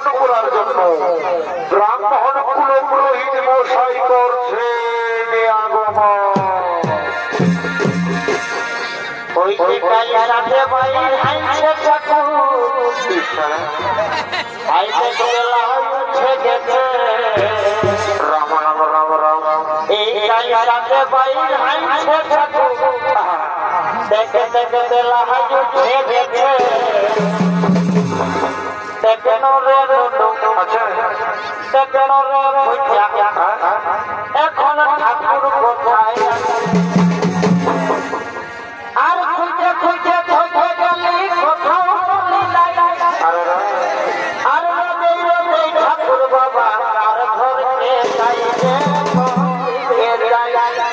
গ্রহণ করার জন্য ব্রাহ্মণ কুল পুরোহিত মশাই করছে আগমন। রাম রাম রাম রাম দেখে দেখে দেলা হাজুছে দেখে দেখেন রে দেখেন রে এখন ঠাকুর কোথায় আর খুঁজে খুঁজে খুঁজে গেলি কোথাও আর ঠাকুর বাবা আর ঘরকে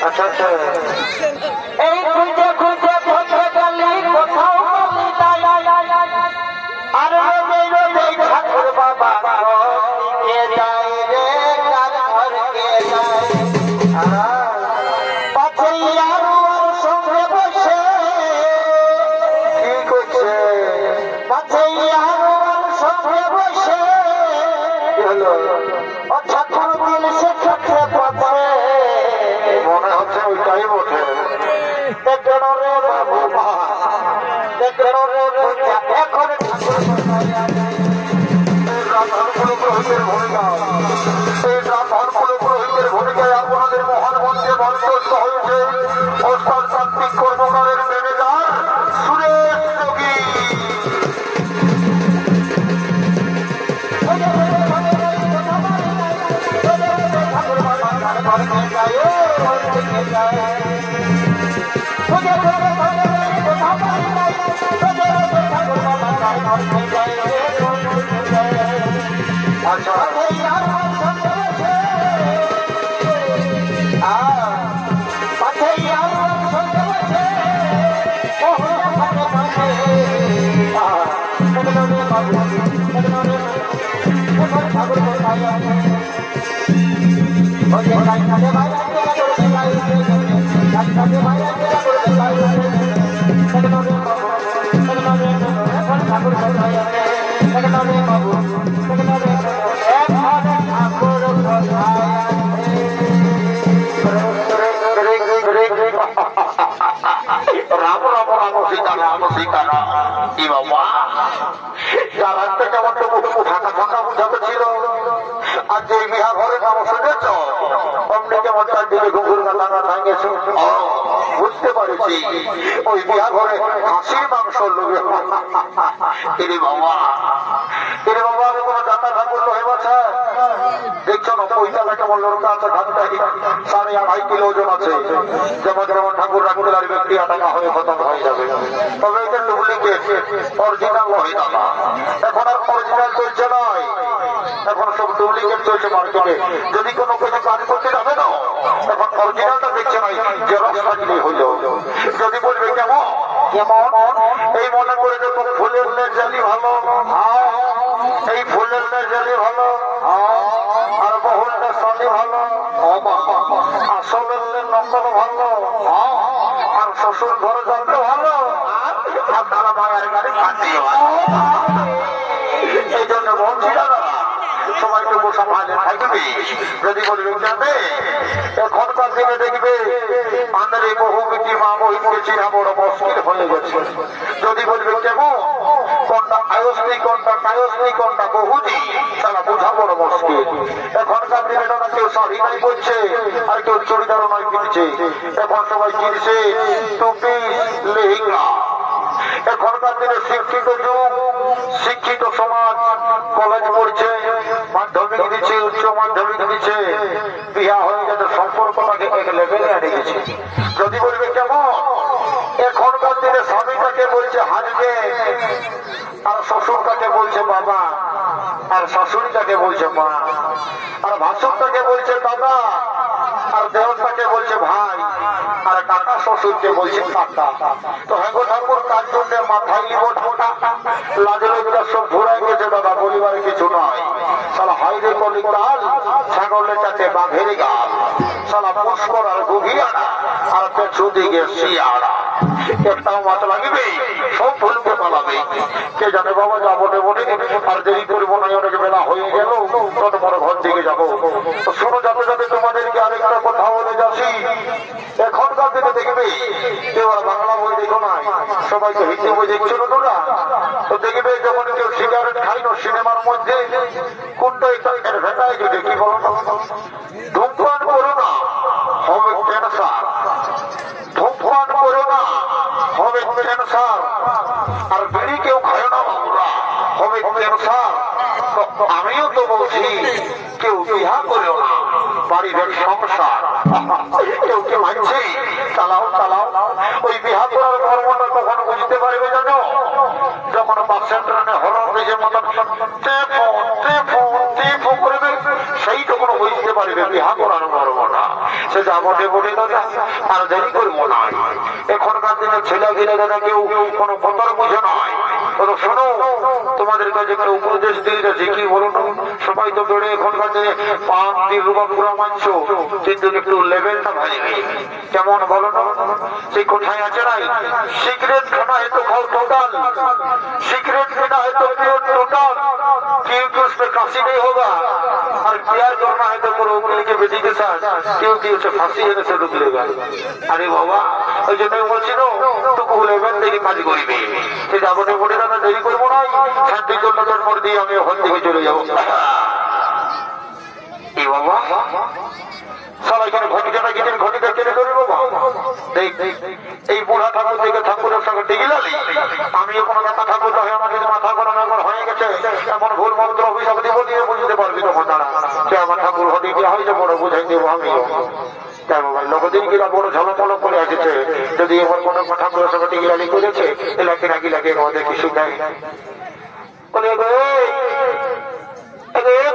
আচ্ছা আচ্ছা এই খুঁজে খুঁজে খুঁজে গেলি কোথাও আর ঠাকুর বাবা ঘরকে যায় রে কার ঘরকে যায় মনে হচ্ছে ওইটাই বটে। এখন পুরোহিতের ভূমিকা এই ব্রাহ্মণ পুরোহিতের ভূমিকায় আপনাদের মহান মঞ্চে মঞ্চস্থ হয়েছে অষ্টাত্মিক কর্মকারের ম্যানেজার সুরেশ যোগী। আচ্ছা রাম রাম রাম সীতারাম সীতারাম কি বাবা যারা থেকে আমার তো ফাঁকা ফাঁকা বুঝাতে ছিল আর যে বিহা ঘরের নাম শুনেছ অমনি যেমন তার দিকে ঘুঘুর গাঁথা ভাঙেছে বুঝতে পারছি ওই বিহা ঘরে হাসির মাংস লোকে কিরে বাবা আমি কোনো যাত্রা ঠাকুর হয়ে বসে দেখছো না পয়সা কেমন লোক আছে ঠাকুরটাই 2.5 কিলো ওজন আছে যেমন যেমন ঠাকুর রাখতে লাগবে ক্রিয়া টাকা হয়ে খতম হয়ে যাবে তবে এটা ডুপ্লিকেট অরিজিনাল নয় দাদা এখন আর অরিজিনাল চলছে নয় এখন সব ডুপ্লিকেট চলছে মার্কেটে যদি কোনো কিছু কাজ করতে যাবে না এখন অরিজিনালটা দেখছে নয় জেরক্সটা দিলেই হইল যদি বলবে কেমন কেমন এই মনে করে যে ফুলের জালি ভালো এই ফুলের জালি ভালো আর বহুলটা সালি ভালো আসলের নকল ভালো আর শ্বশুর ঘরে জানতে ভালো আর তারা মায়ের গাড়ি কাটিয়ে ভালো এই জন্য বলছি দাদা সবাইকে বসা ভালো থাকবে যদি বলবে যাবে এখনকার দিনে দেখবে আমাদের এই বহু বিটি মা বহিনকে চিনা বড় মুশকিল হয়ে গেছে যদি বলবে কেমন কোনটা আয়ুষ্ণী কোনটা কায়ুষ্ণী কোনটা বহুজি তারা বোঝা বড় মুশকিল এখনকার দিনে না কেউ শাড়ি নাই করছে আর কেউ চুড়িদারও নাই কিনছে এখন সবাই কিনছে টুপি লেহেঙ্গা এখনকার দিনে শিক্ষিত যুগ শিক্ষিত সমাজ কলেজ পড়ছে মাধ্যমিক দিচ্ছে উচ্চ মাধ্যমিক দিচ্ছে বিয়া হয়ে যাতে সম্পর্কটাকে এক লেভেলে আনে গেছে যদি বলবে কেমন এখনকার দিনে স্বামীটাকে বলছে হাজবেন্ড আর শ্বশুরটাকে বলছে বাবা আর শাশুড়িটাকে বলছে মা আর ভাসুরটাকে বলছে দাদা আর দেওরটাকে বলছে ভাই আর কাকা শ্বশুরকে বলছে কাকা তো হ্যাঁ ঠাকুর তার জন্য মাথায় নিব ঢোকা লাজ লজ্জা সব ঘুরাই গেছে দাদা পরিবারে কিছু নয় সালা হাইরে কলিকাল ছাগলের কাছে বাঘের গাল সালা পুষ্কর আর গভীরানা আর পেছু দিকে শিয়াড়া একটাও মাছ লাগবে, সব ফুলকে পালাবে। কে জানে বাবা, যাবো বটে আর দেরি করবো না, অনেক বেলা হয়ে গেল, তত বড় ঘর দিকে যাবো। তো শোনো, যাতে যাতে তোমাদেরকে আরেকটা কথা বলে যাচ্ছি। এখনকার দিনে দেখবে এবার বাংলা বই দেখো না, সবাই তো হিন্দি বই দেখছো না তোরা, তো দেখবে যখন কেউ সিগারেট খাই না সিনেমার মধ্যে কোনটা ভেটায় যদি কি বলো না, ধূমপান করো না হবে ক্যান্সার, ধূমপান করো না হবে ক্যান্সার, আর বিড়ি কেউ খায় না বাবুরা হবে ক্যান্সার। আমিও তো বলছি কেউ বিহা করো না, বাড়ির সংসার। কেউ কি মানছে? চালাও চালাও। ওই বিহা করার কর্মটা কখন বুঝতে পারবে জানো? যখন বাসের ট্রেনে হরণ ব্রিজের মতন করবে, সেই তখন বুঝতে পারবে বিহা করার কর্মটা। সে যা বটে বটে দাদা, আর দেরি করবো না। এখনকার দিনে ছেলে গেলে দাদা কেউ কোনো বতর বুঝে নয়। তো শোনো, তোমাদের কাছে একটা উপদেশ দিয়ে যাচ্ছে, কি বলুন, সবাই তো বেড়ে এখনকার দিনে পান দিয়ে রুবা পুরা মানছ, কিন্তু একটু লেভেলটা ভাজবে। কেমন বলো না, সেই কোথায় আছে নাই, সিগারেট খানা है तो खाओ टोटल, सिगरेट पीना है तो पियो टोटल, क्योंकि उसमें काशी नहीं होगा, और प्यार करना है तो करो उंगली के बेटी के साथ, क्योंकि उसे फांसी देने से रुक लेगा। अरे बाबा, ওই জন্য বলছি না, তো কুলেবেন দেরি কাজ করিবে। সে যাবো বলে দাদা দেরি করবো না, শান্তি জন্য পর দিয়ে আমি ওখান থেকে চলে যাবো। এই বাবা সবাই এখানে ঘটিটা গিয়ে ঘটিটা কেটে ধরে বাবা, এই বুড়া ঠাকুর থেকে ঠাকুরের সঙ্গে টিগিলালি, আমিও কোনো কথা ঠাকুর হয়ে আমাদের মাথা কোনো ব্যাপার হয়ে গেছে, এমন ভুল মন্ত্র অভিশাপ দিব দিয়ে বুঝতে পারবি তখন দাঁড়া, সে আমার ঠাকুর হতে গিয়ে হয়েছে বড় বুঝাই দেবো আমিও। লোকদিন গিলা বড় ঝলমল করে আসছে, যদি এবার কোনো ঠাকুরের সঙ্গে টিগিলালি করেছে এলাকে নাকি লাগে আমাদের কিছু নেই। বলে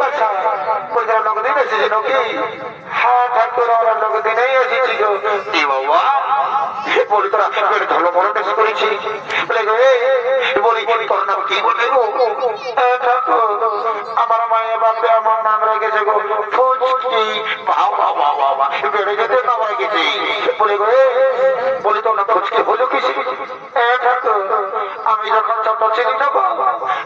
বাচ্চা কোথাও লোকদিন এসেছিল কি? হ্যাঁ ঠাকুর আমরা লোকদিনেই এসেছি গো। কি বাবা বলি তোরা ঝলমল টেস্ট করেছি? বলি তোর নাম কি বলবে গো? ঠাকুর আমার মায়ের বাপে আমার নাম রেখেছে গো ফুচকি। বাবা বাবা বেড়ে যেতে নাম রেখেছি। বলে গো বলি তোর নাম ফুচকি হলো কিছু? ঠাকুর আমি যখন ছোট ছিলি না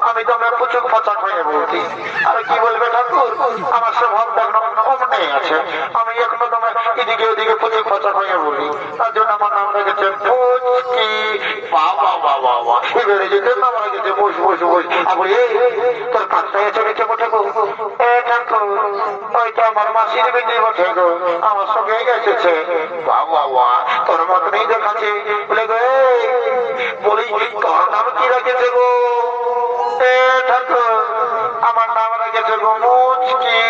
আমি তো আমার প্রচুর পচা হয়ে বলছি। আর কি বলবে ঠাকুর, আমার স্বভাব অমনে আছে, আমি এখনো তোমার এদিকে ওদিকে প্রচুর পচা হয়ে বলি, তার জন্য আমার নাম রেখেছে ফুচকি। বাবা বাবা বাবা বেড়ে যেতে নাম রেখেছে বস বস বস। আবার তোর কাজটাই আছে রেখে বটে গো। ঠাকুর ওইটা আমার মাসির বেঁধে বটে গো, আমার সঙ্গে গেছে। বাবা বাবা তোর মত নেই দেখাচ্ছে। বলে গো বলি তোর নাম কি রেখেছে গো? ঠাকুর আমার নাম রেখেছে গো মুচকি।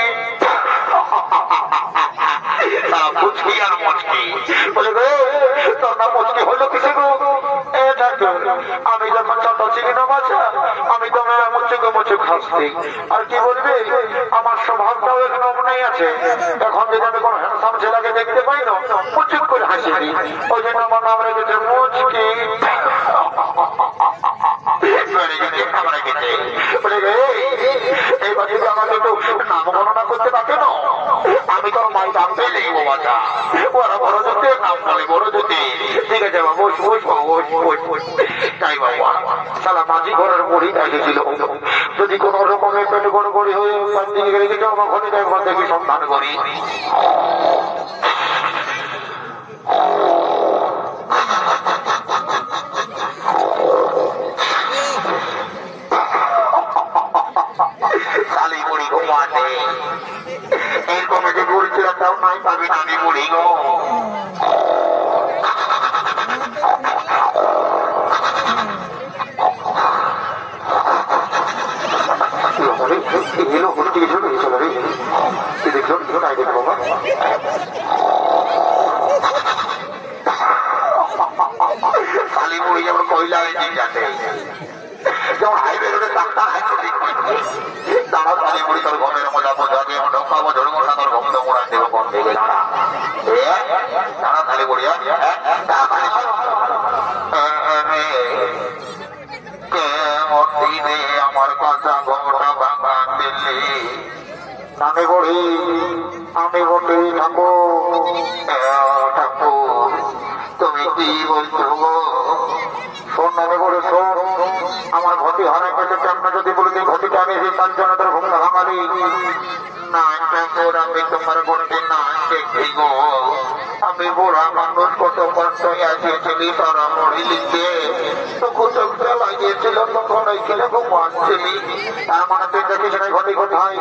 ফুচকি আর মুচকি। বলে গো তোর নাম মুচকি হলো কিসে গো? ঠাকুর আমি যখন ছোট ছিলি না বাচ্চা আমি তো মুচুকে মুচুক হাসছি। আর কি বলবে, আমার স্বভাবটাও এখন অমনেই আছে, এখন যদি আমি কোনো হ্যান্ডসাম ছেলেকে দেখতে পাই না মুচুক করে হাসি দিই, ওই জন্য আমার নাম রেখেছে মুচকি। এইবার যদি আমাকে একটু নাম গণনা করতে পারবে না, আমি তোর মাই দাম পেলেই বাবা, ওরা বড় যদি নাম বলে বড় যদি। ঠিক আছে বাবা বস বস বস বস। তাই বাবা সালা মাঝি ঘরের মুড়ি দেখেছিল, যদি কোন রকমের পেট গড়গড়ি হয়ে দিকে রেখেছে আমার ঘরে একবার দেখি সন্ধান করি। কালী মুড়ি ঘুমাতে এরকম যে বলছিলাম তাও নাই পাবি নামি মুড়ি গো। কালী মুড়ি যেমন কয়লা যাতে যেমন হাইওয়ে রোডে ডাক্তার দাঁড়া কালী মুড়ি তোর ঘরের মজা বোঝা দিয়ে ঢোকাবো ঝড় মশা তোর ঘুম তো মোড়া দেবো কম দেবে দাঁড়া দাঁড়া কালী মুড়ি আমার কাঁচা ঘোড়া ভাঙা দিল্লি আমি বলি আমি বলি ঠাকুর ঠাকুর তুমি কি বলছো গো? শোন নামে বলে শোন, আমার ঘটি হারাই গেছে কেমন যদি বলে তুই ঘটিটা আমি তার জন্য তোর ঘুমটা ভাঙালি না। আমি তোমার ঘটি না দেখি গো, আমি বুড়া মানুষ কত কষ্ট আসিয়েছিলি তারা মরি লিখে তখন চোখটা লাগিয়েছিল তখন ওইখানে ঘুমাচ্ছিলি। তার মানে তুই দেখিস না ঘটি কোথায়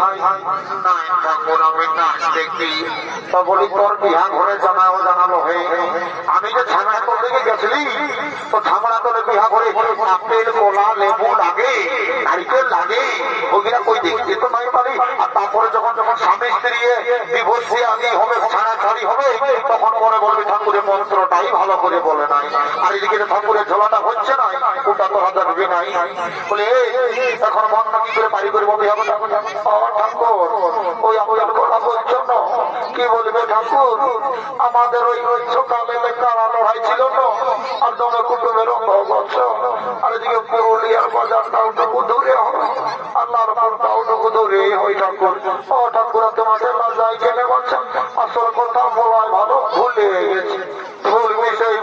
না ঠাকুর আমি নাচ দেখি। তা বলি তোর বিহা ঘরে জানালো হয়ে আমি যে ঝামেলা তোর দিকে গেছিলি তো ঝামেলা তোলে বিহা করে আপেল কলা লেবু লাগে নারিকেল লাগে ওগুলা কই দেখতে তো নাই পারি। আর তারপরে যখন যখন স্বামী স্ত্রী ডিভোর্স দিয়ে আগে হবে ছাড়াছাড়ি হবে তখন পরে বলবে ঠাকুরের মন্ত্রটাই ভালো করে বলে নাই। আর এদিকে ঠাকুরের ঝোলাটা হচ্ছে না ওটা তো হাজার হবে নাই বলে এখন মনটা কি করে বাড়ি করে বলতে হবে ঠাকুর ওই আমাদের কথা বলছো না কি বলবে ঠাকুর আমাদের ওই সকালে কারা লড়াই ছিল না আর দমে কুটুমের অঙ্গ করছো। আর এদিকে পুরুলিয়ার বাজারটা ওটুকু দূরে হবে আল্লাহর পুরটা ওটুকু দূরে হয় ঠাকুর। ও ঠাকুর তোমাদের লজ্জায় কেনে বলছো আসল কথা বলায় ভালো ভুলে গেছে ভুল বিষয়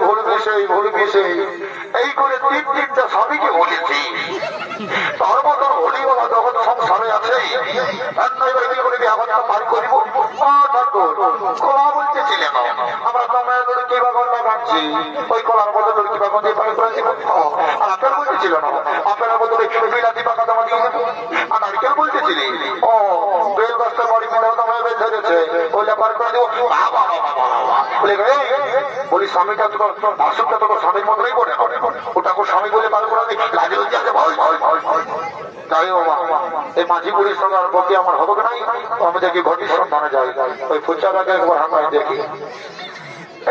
এই করে তিনটা স্বামীকে বলেছি। তার মতন হরিবাবা যখন সংসারে আছে করে ব্যবহারটা পার করিব। ঠাকুর কলা বলতেছিলেন আমরা দমে লড়কি বাগন লাগাচ্ছি ওই কলার মতো লড়কি বাগন দিয়ে পার করে দিব। আর আপেল বলতেছিল না আপেলের মতো বিলাতি পাকা দামা দিয়ে দেবো। আর নারিকেল বলতেছিলি ও বেল গাছটার বাড়ি মিলে দমে বেল ধরেছে ওইটা পার করে দেবো। বলি স্বামীটা তো ভাষুকটা তো স্বামীর মতোই বলে ওটাকে স্বামী বলে পার করে দিই লাজে যাই বাবা এই মাঝি পুলিশ সঙ্গে আর বকে আমার হবে নাই। আমি দেখি ঘটির সন্ধানে যাই ওই ফুচাটাকে একবার হাঁটাই দেখি।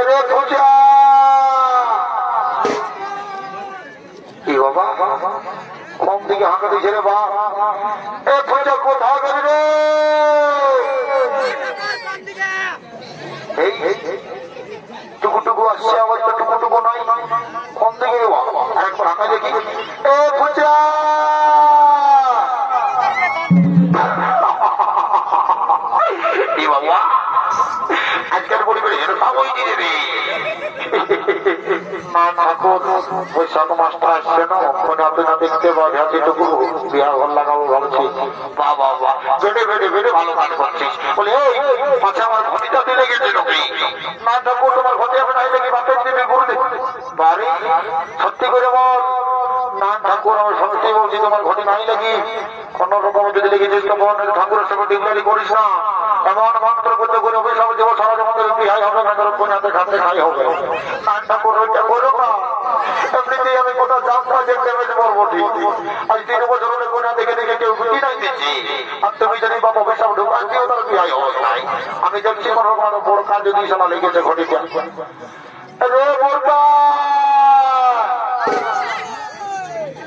রে ফুচা কি বাবা কম দিকে হাঁকা দিয়েছে রে বা এ ফুচা কোথাও গেলি রে টুকুটুকু আসছে আবার তো টুকুটুকু নাই কম দিকে আরেকবার হাঁকা দেখি। এ ফুচা বাবা আজকের পরিবারে খাবই দিলে রে না ঠাকুর বৈশাখ মাসটা আসছে না আপনি না দেখতে পাবে হাতিটুকু বিয়া ঘর লাগাবো ভাবছি। বাবা বেড়ে বেড়ে বেড়ে ভালো কাজ করছিস বলে পাশে আমার ঘটিটা দিলে গেছে লোকে না ঠাকুর তোমার ঘটি হবে নাই দেখি বাপের দিবি গুরু বাড়ি সত্যি করে বল না ঠাকুর আমার সত্যি বলছি তোমার ঘটি নাই লাগি কোন রকম যদি লেগেছিস তো বল ঠাকুরের সঙ্গে ডিগলারি করিস না এমন মন্ত্র করতে করে অভিশাপ দেবো সারা জগতের বিহাই হবে না তোর কোনাতে খাতে খাই হবে না ঠাকুর ওইটা করো না। এমনিতেই আমি কোথাও জানতা যে ড্যামেজ করবো ঠিক আজ 3 বছর হলে কোনা দেখে দেখে কেউ কি নাই দিচ্ছি আর তুমি যদি বাবা অভিশাপ ঢুকান দিও তার বিহাই হবে নাই। আমি দেখছি কোন রকম বড় কাজ যদি শোনা লেগেছে ঘটিতে রে বোরকা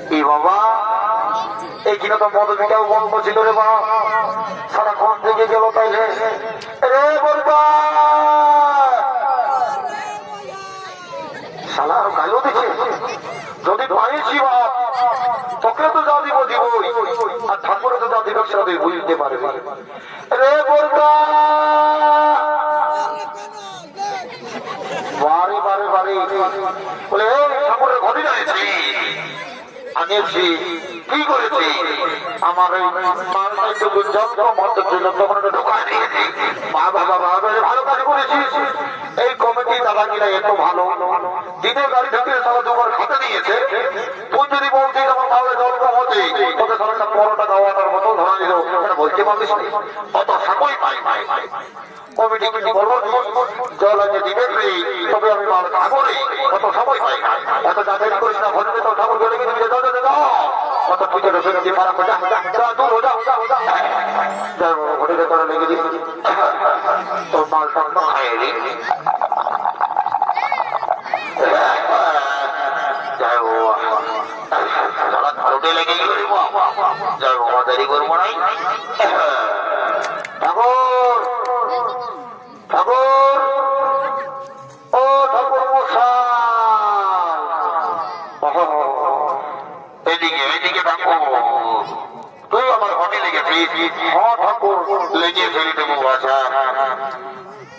কি বাবা এইখানে তো মদ বিটাও বন্ধ ছিল রে বা সারাক্ষণ থেকে গেল তাইলে রে বোরকা শালা আর গাইও দিচ্ছে যদি পাইছি বাপ তোকে তো যা দিব দিবই আর ঠাকুরে তো যা দিবে সেটা তুই বুঝতে পারবি। রে বোরকা বারে বারে বারে বলে ঠাকুরের ঘটি যাইছি আনিয়েছি কি করেছি আমার ওই মালটাইটুকু যত মত ছিল তখন ওটা ঢোকায় নিয়েছি। বাবা ভালো কাজ করেছিস এই কমিটি দাদাগিরা এত ভালো দিনে গাড়ি ঢুকিয়ে সারা দুবার খাতে নিয়েছে। তুই যদি বলছিস আমার তাহলে গল্প হতে তোকে সারাটা পরোটা খাওয়াটার মতো ধরা দিল বলতে পারলিস অত সময় পাই কমিটি কিন্তু বলবো জল আগে দিবে তবে আমি মাল সাগরে কত সময় পাই এত যাচাই করিস না ভরে তো ঠাকুর গেলে কিন্তু কত পুজো রসে নদী পারা দূর হো যাও ঘরে করে লেগে দিস তোর মাল সব খাইয়ে দি যাই ভারতে লেগে গেল যাই দেরি করবো নাই। ঠাকুর ঠাকুর ও ঠাকুর মশাই এদিকে এদিকে ঠাকুর তুই আমার ঘটে লেগেছিস। হ্যাঁ ঠাকুর লেগেছে দেবো আচ্ছা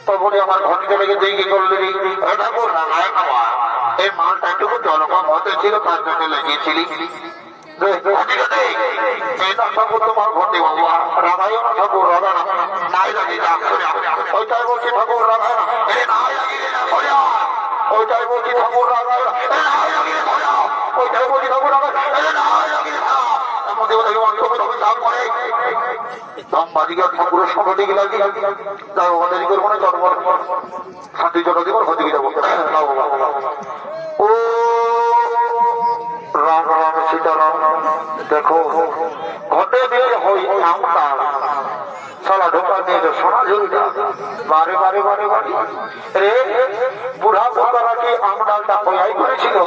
তো বলি আমার ঘটিতে লেগে তুই কি করলি ঠাকুর না এই মালটা একটু জলকম হতে ছিল, তার জন্য লাগিয়েছিলি। এই না ঠাকুর তোমার ঘটে বাবু, রাধাইও না ঠাকুর, রাধা না নাই লাগিয়ে যা, ওইটাই বলছি ঠাকুর রাধা না, ওইটাই বলছি ঠাকুর রাধা, ওইটাই বলছি ঠাকুর রাধা, ঠাকুরের সঙ্গে দিকে লাগিয়ে যাই ওখানে দেরি করবো না, জন্ম শান্তি জন্য দিব ক্ষতি যাবো। ও রাম রাম সীতারাম, দেখো ঘটে দিয়ে হই আমটা সালা ঢোকা নিয়ে সোনা ঝুলটা বারে বারে বারে বারে রে বুড়া বোকারা কি আম ডালটা খোয়াই করেছিল।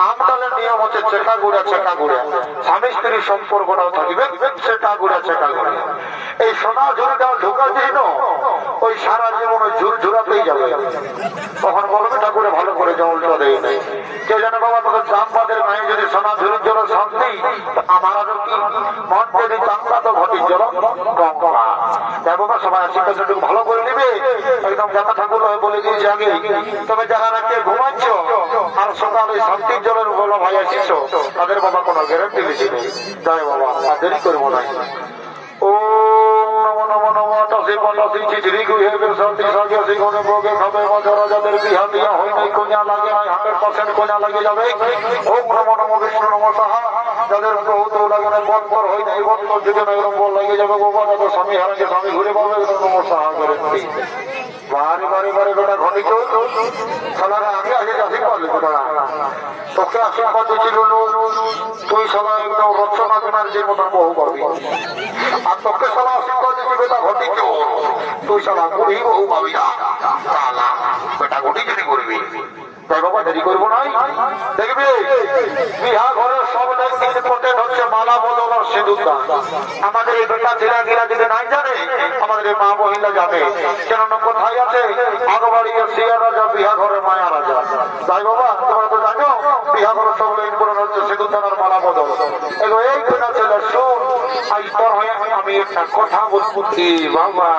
আম ডালের নিয়ম হচ্ছে চেকা গুড়া চেকা গুড়া, স্বামী স্ত্রীর সম্পর্কটাও থাকবে চেকা গুড়া চেকা গুড়া। এই সোনা ঝুল ডাল ঢোকা দিন ওই সারা জীবন ওই ঝুল ঝুলাতেই যাবে। তখন বলবে ঠাকুরে ভালো করে জলটা দেয় নাই, কেউ জানে বাবা তোদের চাঁদবাদের গায়ে যদি সোনা ঝুল জল শান্তি, আমার আরো কি মন যদি চাঁদা তো ঘটির জল গঙ্গা দেখো সবাই শিক্ষাটা ভালো করে নিবে একদম যাতা ঠাকুর বলে দিয়েছে আগে। তবে যারা নাকি ঘুমাচ্ছ আর সকালে শান্তির জলের বলো ভাই আসিস, তাদের বাবা কোনো গ্যারান্টি বেশি নেই। জয় বাবা, আর দেরি করবো না। ও নমো নমো নমো তসে পটাসি চিঠি গুহে শান্তি সাগে সিংহনে ভোগে খাবে মজারা যাদের বিহা দিয়া হয় নাই কোনা লাগে নাই 100% কোনা লাগে যাবে। ওম নমো নমো বিষ্ণু নমো সাহা, যাদের বহুত লাগে না বৎপর হয় নাই বৎপর যুগে না এরকম বল লাগে যাবে বাবা, যাদের স্বামী হারাকে স্বামী ঘুরে পাবে নমো সাহা করে বারে বারে বারে বেটা ঘটি কেউ সালারে আগে আগে আশীর্বাদ বেটা তোকে আশীর্বাদ দিচ্ছিল তুই সালা একদম রচনা ব্যানার্জির মতন বহু করবি, আর তোকে সালা আশীর্বাদ দিচ্ছি বেটা ঘটি কেউ তুই সালা বুড়ি বহু পাবি না বেটা ঘটি যদি করবি। তাই বাবা দেরি করবো নাই, দেখবি বিহা ঘরের সব ইম্পর্টেন্ট হচ্ছে মালা বদল আর সিঁদুর দান। আমাদের এই বেটা ছেলে গিরা যদি নাই জানে আমাদের এই মা মহিলা যাবে, কেন কোথায় আছে আগবাড়ি সিয়া রাজা বিহা ঘরের মায়া রাজা। তাই বাবা তোমরা তো জানো বিহা ঘরের সব ইম্পর্টেন্ট হচ্ছে সিঁদুর দান আর মালা বদল। এগুলো এই বেটা ছেলে শোন, আজ তোর হয়ে আমি একটা কথা বলবো কি বাবা,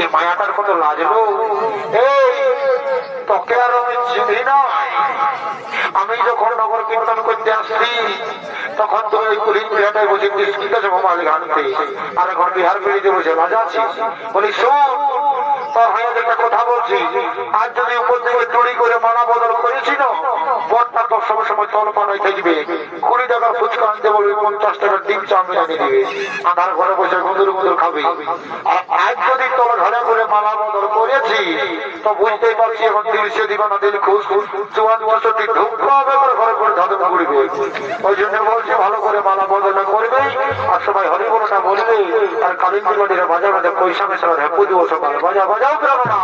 এই মায়াটার কত লাগলো। এই তোকে আর আমি চিনি না, আমি যখন নগর কীর্তন করতে আসছি তখন তো ওই পুলিশ বিহাটায় বসে ঠিক আছে মোবাইল ঘাটতে, আর এখন বিহার বেরিয়ে বসে বাজাচ্ছি। বলি শোন তোর হয়ে একটা কথা বলছি, আজ যদি উপর থেকে চুরি করে মালা বদল করেছিল বরটা তোর সবসময় তলপানায় থাকবে, 20 টাকার ফুচকা আনতে বলবি, 50 টাকার ডিম চাউমিন এনে দিবে, আধার ঘরে বসে গুঁদুর গুঁদুর খাবি। আর আজ যদি তোর ঘরে করে মালা বদল করেছি তো বুঝতেই পারছি এখন 300 দিবানা দিল খুশ 54 ঢুকতে হবে ঘরে করে ধাদন ঘুরবে। ওই জন্য বলছি ভালো করে মালা বদলটা করবে আর সবাই হরি বলটা বলবে, আর কালিন্দির বাড়ির বাজার বাজে পয়সা মেশানো হেপু দিব সকাল বাজা বাজাও গ্রাম না।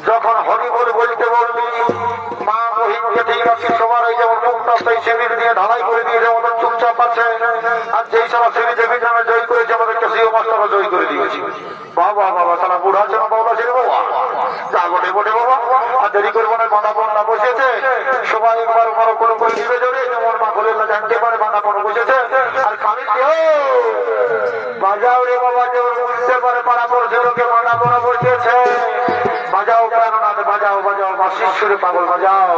যখন হরিবল বলতে বলবি মা মহিমকে ঠিক আছে সবার এই যেমন মুক্তা সেই শিবির দিয়ে ঢালাই করে দিয়ে যেমন চুপচাপ আছে, আর যেই সব শিবির দেবী নামে জয় করেছে আমাদেরকে সিও মাস্টারও জয় করে দিয়েছি। বাবা বাবা তারা বুড়া আছে না বাবা ছিল বাবা যা বটে বটে বাবা, আর দেরি করবো না। বাঁধা পড়া বসেছে সবাই একবার বড় করে করে দিবে জোরে, যেমন মা খোলে না জানতে পারে বাঁধা পড়া বসেছে। আর খালি বাজাও রে বাবা, যেমন বুঝতে পারে পাড়া পড়ছে লোকে বাঁধা পড়া বসেছে, বাজাও প্রাণনাথ বাজাও বাজাও বাঁশির সুরে পাগল বাজাও।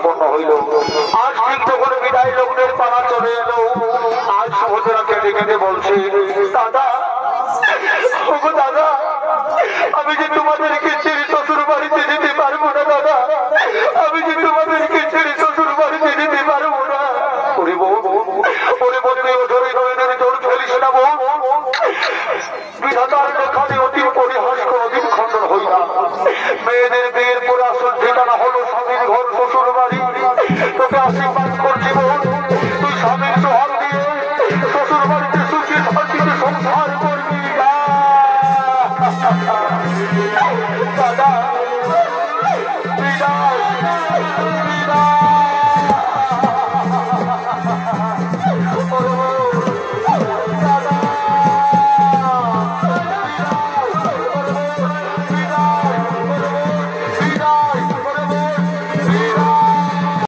সম্পন্ন হইল। আজ কিন্তু করে বিদায় লগ্নের পালা চলে এলো। আজ সুভদ্রা কেঁদে কেঁদে বলছে, দাদা ওগো দাদা, আমি যে তোমাদেরকে ছেড়ে শ্বশুর বাড়িতে যেতে পারবো না দাদা, আমি যে তোমাদেরকে ছেড়ে শ্বশুর বাড়িতে যেতে পারবো না। ওরে বউ, ওরে বলতে ওঠরে নয়নের জোর ফেলিস না বউ, বিধাতার লেখাতে অতি পরিহাস কোনদিন খণ্ডন হই না। মেয়েদের বিয়ের পরে আসল ঠিকানা হলো স্বামীর ঘর শ্বশুর বাড়ি। তোকে আশীর্বাদ করছি বোন, তুই স্বামীর সোহাগ দিয়ে শ্বশুর বাড়িতে সুখী শান্তিতে সংসার করবি। দাদা বিদায় বিদায়।